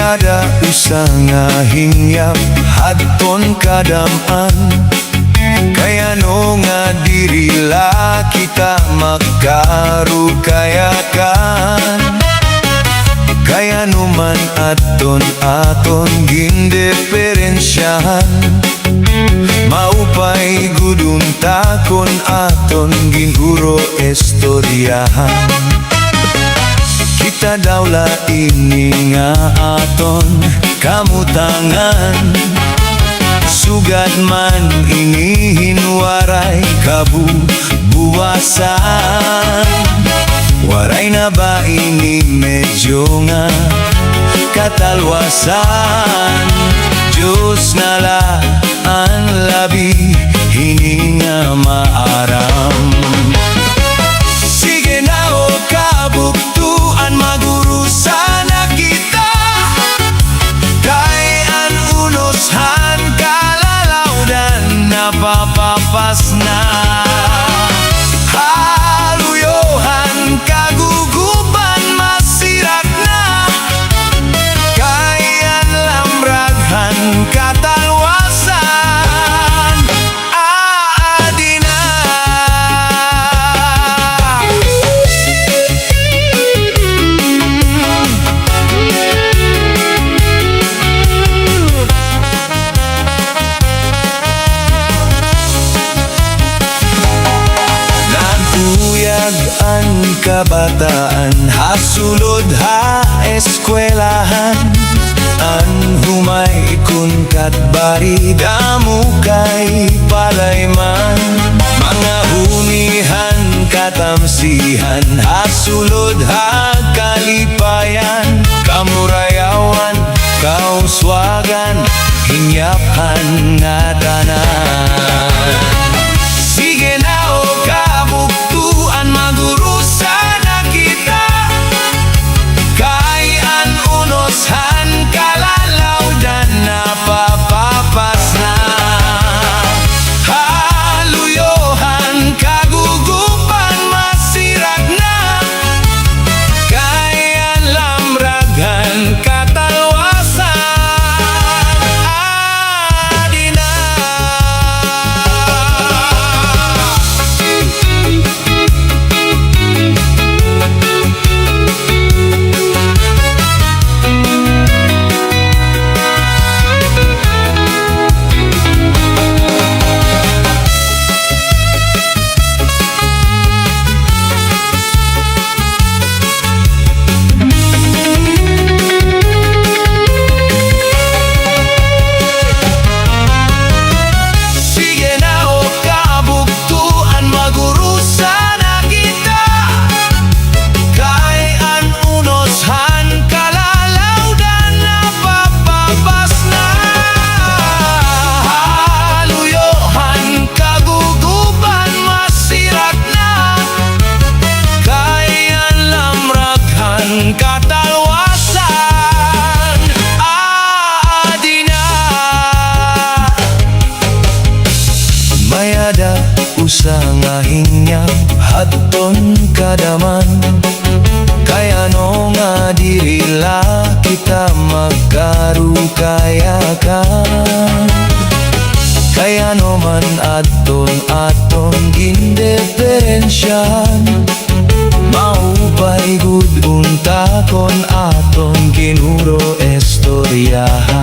Mayada usang hingyap hadton kadaman, kaya no nga dirila kita magkarukayakan. Kaya numan aton gindiferensyahan, maupay gudun takon aton ginuro estoryahan. Kita dawla ini nga aton kamutangan, sugad man ini hinwaray kabubuwasan. Waray na ba ini medyo nga katalwasan? Diyos na laan labi hininga maaram. Sige na o kabuktuan, maguro sana kita, kay an unoshan kalalawdan napapapas na. Kaguguban masirak na, kayan lamraghan katalwasan. Aadi na. Ang kabataan hasulod ha eskwelahan, an humay kun katbari damo kay palayman. Mga hunihan katamsihan hasulod ha kalipayan, kamurayawan kauswagan hinyapan nga tanan. Sige na o kabuktuan, maguro sana kita, kay an unoshan kalalawdan napapapas na. Haluyohan kagugupan masirak na, kay an lamragan katalwasan. Adi na. Katalwasan, adi na. Mayada usang hingyap hadton kadaman, kaya no nga dirila kita magkarukayakan. Kaya no man aton gindiferensyahan, maupay gud untakon aton kinuro estoryahan.